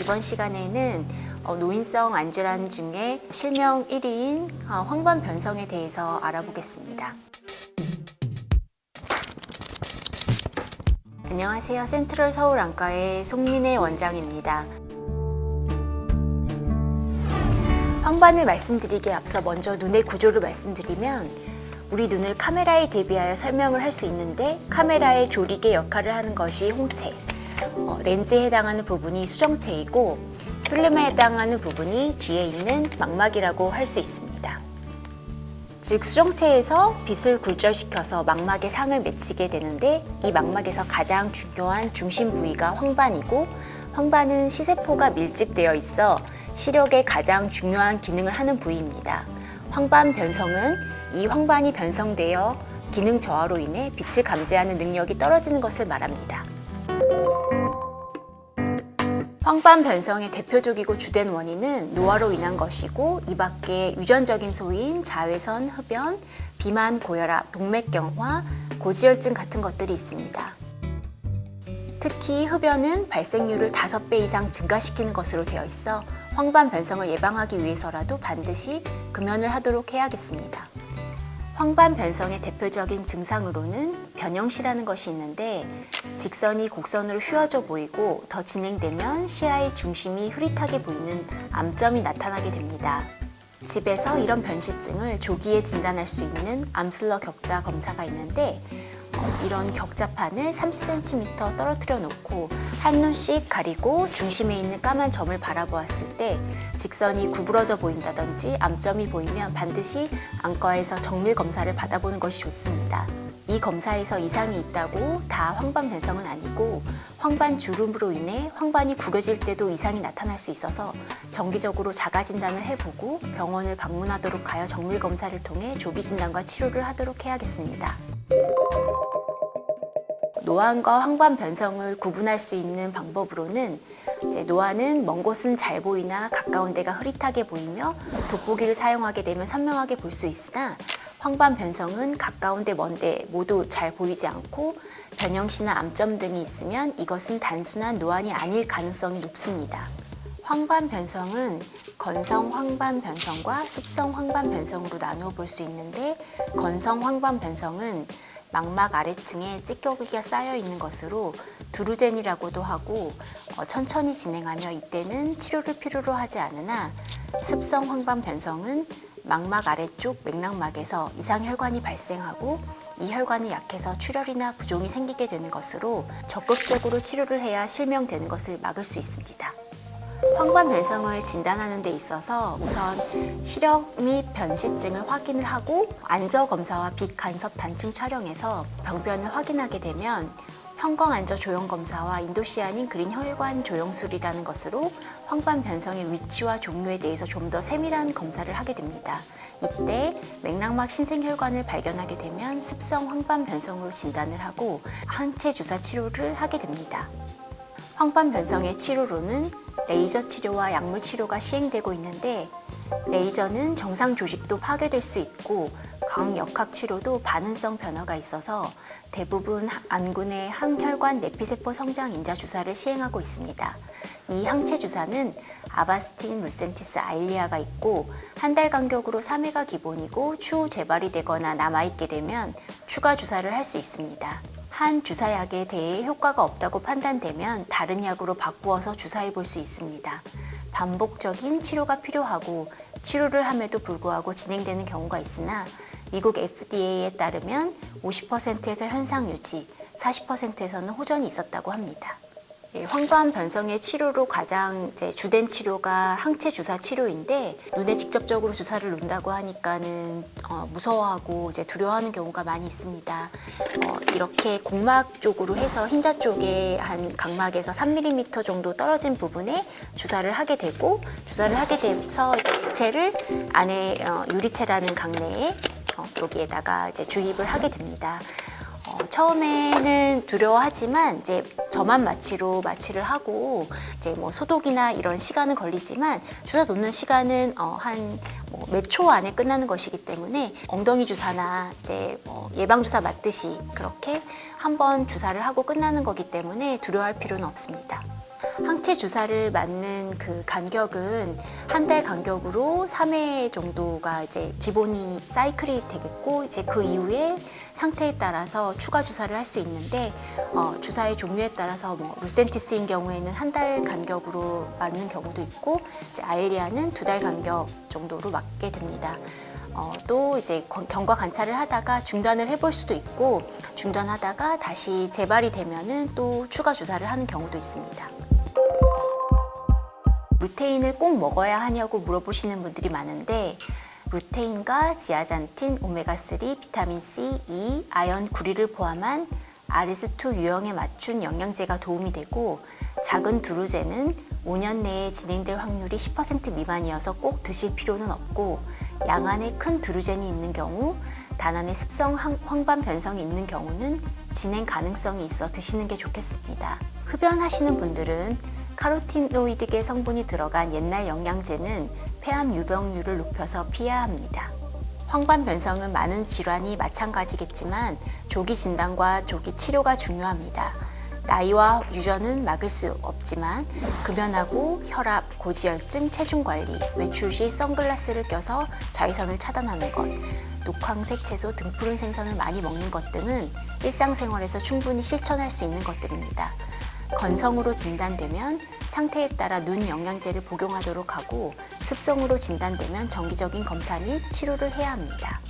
이번 시간에는 노인성 안질환 중에 실명 1위인 황반변성에 대해서 알아보겠습니다. 안녕하세요. 센트럴 서울 안과의 송민혜 원장입니다. 황반을 말씀드리기에 앞서 먼저 눈의 구조를 말씀드리면 우리 눈을 카메라에 대비하여 설명을 할 수 있는데 카메라의 조리개 역할을 하는 것이 홍채, 렌즈에 해당하는 부분이 수정체이고 필름에 해당하는 부분이 뒤에 있는 망막이라고 할 수 있습니다. 즉 수정체에서 빛을 굴절시켜서 망막에 상을 맺히게 되는데 이 망막에서 가장 중요한 중심 부위가 황반이고 황반은 시세포가 밀집되어 있어 시력에 가장 중요한 기능을 하는 부위입니다. 황반 변성은 이 황반이 변성되어 기능 저하로 인해 빛을 감지하는 능력이 떨어지는 것을 말합니다. 황반 변성의 대표적이고 주된 원인은 노화로 인한 것이고 이 밖에 유전적인 소인 자외선, 흡연, 비만, 고혈압, 동맥경화, 고지혈증 같은 것들이 있습니다. 특히 흡연은 발생률을 5배 이상 증가시키는 것으로 되어 있어 황반 변성을 예방하기 위해서라도 반드시 금연을 하도록 해야겠습니다. 황반 변성의 대표적인 증상으로는 변형시라는 것이 있는데 직선이 곡선으로 휘어져 보이고 더 진행되면 시야의 중심이 흐릿하게 보이는 암점이 나타나게 됩니다. 집에서 이런 변시증을 조기에 진단할 수 있는 암슬러 격자 검사가 있는데 이런 격자판을 30cm 떨어뜨려 놓고 한눈씩 가리고 중심에 있는 까만 점을 바라보았을 때 직선이 구부러져 보인다든지 암점이 보이면 반드시 안과에서 정밀 검사를 받아보는 것이 좋습니다. 이 검사에서 이상이 있다고 다 황반 변성은 아니고 황반 주름으로 인해 황반이 구겨질 때도 이상이 나타날 수 있어서 정기적으로 자가 진단을 해보고 병원을 방문하도록 하여 정밀 검사를 통해 조기 진단과 치료를 하도록 해야겠습니다. 노안과 황반 변성을 구분할 수 있는 방법으로는 노안은 먼 곳은 잘 보이나 가까운 데가 흐릿하게 보이며 돋보기를 사용하게 되면 선명하게 볼 수 있으나 황반 변성은 가까운 데 먼 데 모두 잘 보이지 않고 변형시나 암점 등이 있으면 이것은 단순한 노안이 아닐 가능성이 높습니다. 황반 변성은 건성 황반 변성과 습성 황반 변성으로 나누어 볼 수 있는데 건성 황반 변성은 망막 아래층에 찌꺼기가 쌓여 있는 것으로 두루젠이라고도 하고 천천히 진행하며 이때는 치료를 필요로 하지 않으나 습성 황반 변성은 망막 아래쪽 맥락막에서 이상혈관이 발생하고 이 혈관이 약해서 출혈이나 부종이 생기게 되는 것으로 적극적으로 치료를 해야 실명되는 것을 막을 수 있습니다. 황반 변성을 진단하는 데 있어서 우선 시력 및 변시증을 확인을 하고 안저 검사와 빛 간섭 단층 촬영에서 병변을 확인하게 되면 형광 안저 조형 검사와 인도시아닌 그린 혈관 조형술이라는 것으로 황반 변성의 위치와 종류에 대해서 좀 더 세밀한 검사를 하게 됩니다. 이때 맥락막 신생혈관을 발견하게 되면 습성 황반 변성으로 진단을 하고 항체 주사 치료를 하게 됩니다. 황반 변성의 치료로는 레이저 치료와 약물 치료가 시행되고 있는데 레이저는 정상 조직도 파괴될 수 있고 광역학 치료도 반응성 변화가 있어서 대부분 안군의 항혈관 내피세포 성장 인자 주사를 시행하고 있습니다. 이 항체 주사는 아바스틴, 루센티스, 아일리아가 있고 한 달 간격으로 3회가 기본이고 추후 재발이 되거나 남아있게 되면 추가 주사를 할 수 있습니다. 한 주사약에 대해 효과가 없다고 판단되면 다른 약으로 바꾸어서 주사해 볼 수 있습니다. 반복적인 치료가 필요하고 치료를 함에도 불구하고 진행되는 경우가 있으나 미국 FDA에 따르면 50%에서 현상 유지, 40%에서는 호전이 있었다고 합니다. 황반 변성의 치료로 가장 주된 치료가 항체 주사 치료인데 눈에 직접적으로 주사를 놓는다고 하니까는 무서워하고 두려워하는 경우가 많이 있습니다. 이렇게 곡막 쪽으로 해서 흰자 쪽에 한 각막에서 3mm 정도 떨어진 부분에 주사를 하게 되고 주사를 하게 돼서 입체를 안에 유리체라는 강내에 여기에다가 주입을 하게 됩니다. 처음에는 두려워하지만 저만 마취를 하고 소독이나 이런 시간은 걸리지만 주사 놓는 시간은 한 몇 초 안에 끝나는 것이기 때문에 엉덩이 주사나 예방 주사 맞듯이 그렇게 한번 주사를 하고 끝나는 거기 때문에 두려워할 필요는 없습니다. 항체 주사를 맞는 그 간격은 한 달 간격으로 3회 정도가 이제 기본이 사이클이 되겠고, 이제 그 이후에 상태에 따라서 추가 주사를 할 수 있는데, 주사의 종류에 따라서 뭐 루센티스인 경우에는 한 달 간격으로 맞는 경우도 있고, 이제 아일리아는 2달 간격 정도로 맞게 됩니다. 또 이제 경과 관찰을 하다가 중단을 해볼 수도 있고, 중단하다가 다시 재발이 되면은 또 추가 주사를 하는 경우도 있습니다. 루테인을 꼭 먹어야 하냐고 물어보시는 분들이 많은데, 루테인과 지아잔틴, 오메가3, 비타민C, E, 아연, 구리를 포함한 RS2 유형에 맞춘 영양제가 도움이 되고, 작은 두루제는 5년 내에 진행될 확률이 10% 미만이어서 꼭 드실 필요는 없고, 양 안에 큰 두루젠이 있는 경우, 단 안에 습성 황반 변성이 있는 경우는 진행 가능성이 있어 드시는 게 좋겠습니다. 흡연하시는 분들은 카로티노이드계 성분이 들어간 옛날 영양제는 폐암 유병률을 높여서 피해야 합니다. 황반 변성은 많은 질환이 마찬가지겠지만 조기 진단과 조기 치료가 중요합니다. 나이와 유전은 막을 수 없지만 금연하고 혈압, 고지혈증, 체중 관리, 외출 시 선글라스를 껴서 자외선을 차단하는 것, 녹황색 채소, 등푸른 생선을 많이 먹는 것 등은 일상생활에서 충분히 실천할 수 있는 것들입니다. 건성으로 진단되면 상태에 따라 눈 영양제를 복용하도록 하고, 습성으로 진단되면 정기적인 검사 및 치료를 해야 합니다.